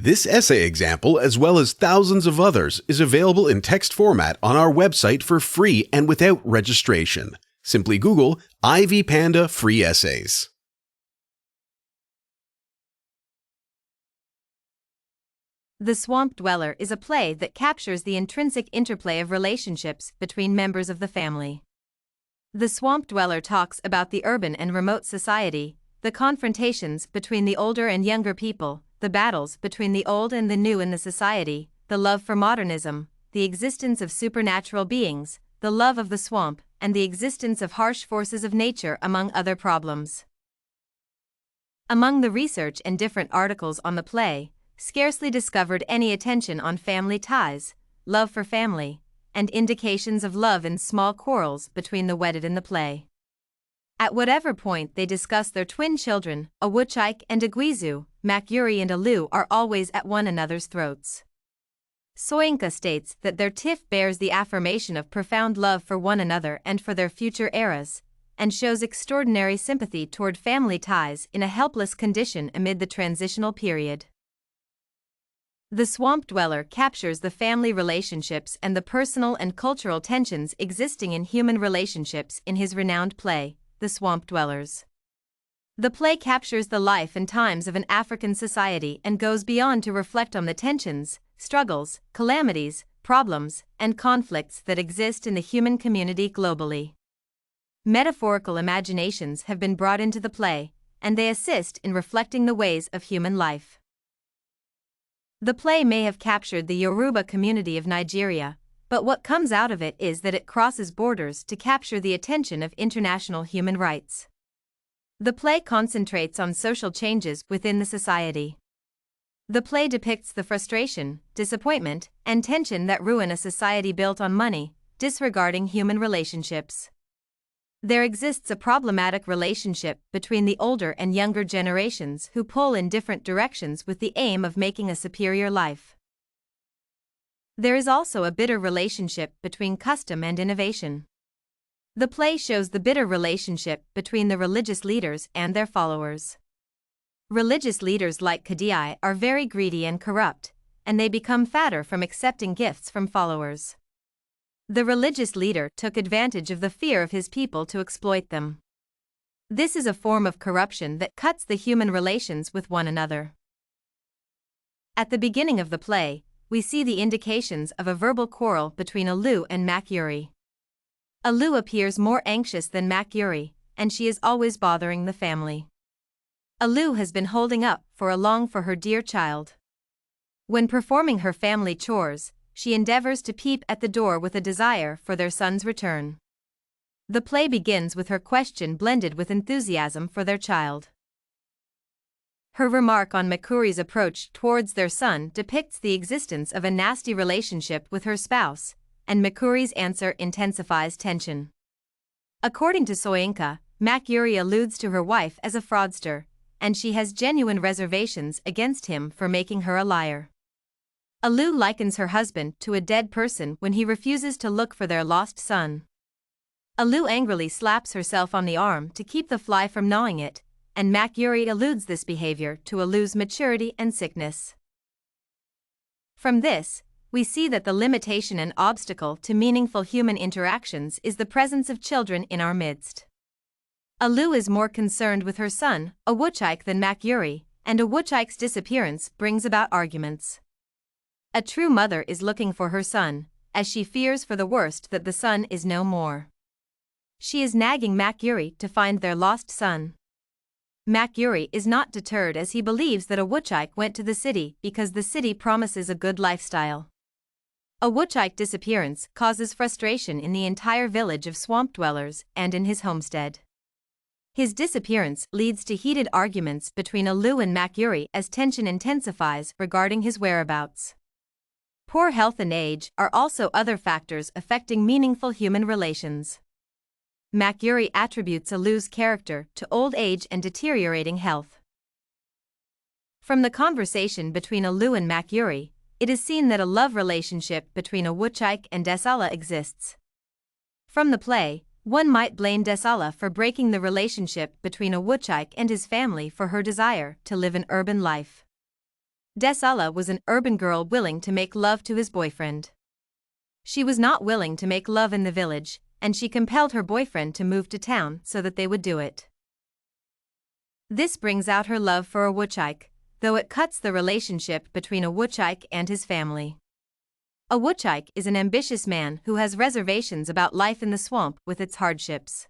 This essay example, as well as thousands of others, is available in text format on our website for free and without registration. Simply Google Ivy Panda Free Essays. The Swamp Dweller is a play that captures the intrinsic interplay of relationships between members of the family. The Swamp Dweller talks about the urban and remote society, the confrontations between the older and younger people, the battles between the old and the new in the society, the love for modernism, the existence of supernatural beings, the love of the swamp, and the existence of harsh forces of nature, among other problems. Among the research and different articles on the play, scarcely discovered any attention on family ties, love for family, and indications of love in small quarrels between the wedded in the play. At whatever point they discuss their twin children, a Wochike and a Gwizu, Makyuri and Alu are always at one another's throats. Soyinka states that their tiff bears the affirmation of profound love for one another and for their future eras, and shows extraordinary sympathy toward family ties in a helpless condition amid the transitional period. The Swamp Dweller captures the family relationships and the personal and cultural tensions existing in human relationships in his renowned play, The Swamp Dwellers. The play captures the life and times of an African society and goes beyond to reflect on the tensions, struggles, calamities, problems, and conflicts that exist in the human community globally. Metaphorical imaginations have been brought into the play, and they assist in reflecting the ways of human life. The play may have captured the Yoruba community of Nigeria, but what comes out of it is that it crosses borders to capture the attention of international human rights. The play concentrates on social changes within the society. The play depicts the frustration, disappointment, and tension that ruin a society built on money, disregarding human relationships. There exists a problematic relationship between the older and younger generations who pull in different directions with the aim of making a superior life. There is also a bitter relationship between custom and innovation. The play shows the bitter relationship between the religious leaders and their followers. Religious leaders like Kadii are very greedy and corrupt, and they become fatter from accepting gifts from followers. The religious leader took advantage of the fear of his people to exploit them. This is a form of corruption that cuts the human relations with one another. At the beginning of the play, we see the indications of a verbal quarrel between Alu and Makyuri. Alu appears more anxious than Makyuri, and she is always bothering the family. Alu has been holding up for her dear child. When performing her family chores, she endeavors to peep at the door with a desire for their son's return. The play begins with her question blended with enthusiasm for their child. Her remark on Makuri's approach towards their son depicts the existence of a nasty relationship with her spouse, and Makuri's answer intensifies tension. According to Soyinka, Makyuri alludes to her wife as a fraudster, and she has genuine reservations against him for making her a liar. Alu likens her husband to a dead person when he refuses to look for their lost son. Alu angrily slaps herself on the arm to keep the fly from gnawing it, and Makyuri alludes this behavior to Alu's maturity and sickness. From this, we see that the limitation and obstacle to meaningful human interactions is the presence of children in our midst. Alu is more concerned with her son, a Wochike, than Makyuri, and a Wochike's disappearance brings about arguments. A true mother is looking for her son, as she fears for the worst that the son is no more. She is nagging Makyuri to find their lost son. Makyuri is not deterred as he believes that a Wochike went to the city because the city promises a good lifestyle. A Wochike disappearance causes frustration in the entire village of swamp dwellers and in his homestead. His disappearance leads to heated arguments between Alu and Makyuri as tension intensifies regarding his whereabouts. Poor health and age are also other factors affecting meaningful human relations. Makyuri attributes Alu's character to old age and deteriorating health. From the conversation between Alu and Makyuri, it is seen that a love relationship between a Wochike and Desala exists. From the play, one might blame Desala for breaking the relationship between a Wochike and his family for her desire to live an urban life. Desala was an urban girl willing to make love to his boyfriend. She was not willing to make love in the village, and she compelled her boyfriend to move to town so that they would do it. This brings out her love for a Wochike, though it cuts the relationship between a Wochike and his family. A Wochike is an ambitious man who has reservations about life in the swamp with its hardships.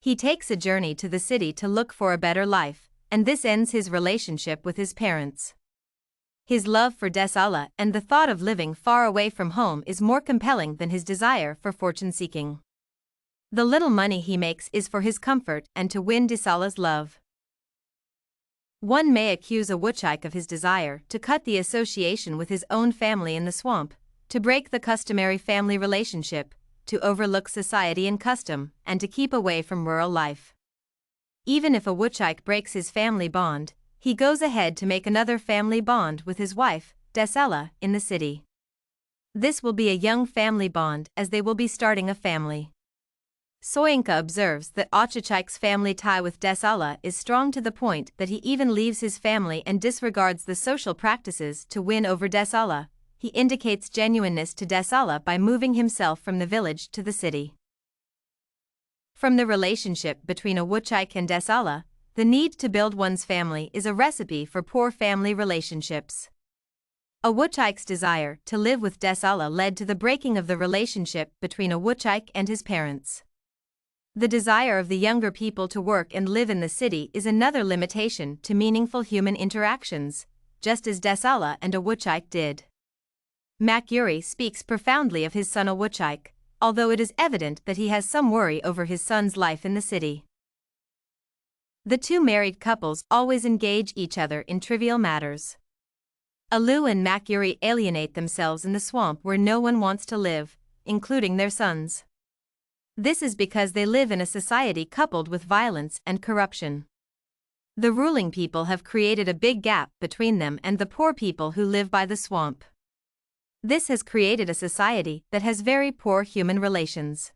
He takes a journey to the city to look for a better life, and this ends his relationship with his parents. His love for Desala and the thought of living far away from home is more compelling than his desire for fortune-seeking. The little money he makes is for his comfort and to win Desala's love. One may accuse a Wochike of his desire to cut the association with his own family in the swamp, to break the customary family relationship, to overlook society and custom, and to keep away from rural life. Even if a Wochike breaks his family bond, he goes ahead to make another family bond with his wife, Desala, in the city. This will be a young family bond as they will be starting a family. Soyinka observes that Ochachike's family tie with Desala is strong to the point that he even leaves his family and disregards the social practices to win over Desala. He indicates genuineness to Desala by moving himself from the village to the city. From the relationship between a Wochike and Desala, the need to build one's family is a recipe for poor family relationships. A Wochike's desire to live with Desala led to the breaking of the relationship between a Wochike and his parents. The desire of the younger people to work and live in the city is another limitation to meaningful human interactions, just as Desala and a Wochike did. Makyuri speaks profoundly of his son a Wochike, although it is evident that he has some worry over his son's life in the city. The two married couples always engage each other in trivial matters. Alu and Makyuri alienate themselves in the swamp where no one wants to live, including their sons. This is because they live in a society coupled with violence and corruption. The ruling people have created a big gap between them and the poor people who live by the swamp. This has created a society that has very poor human relations.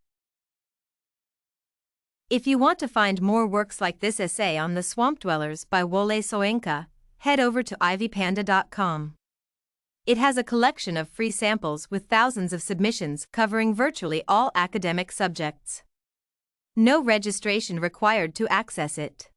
If you want to find more works like this essay on the swamp dwellers by Wole Soyinka, head over to ivypanda.com. It has a collection of free samples with thousands of submissions covering virtually all academic subjects. No registration required to access it.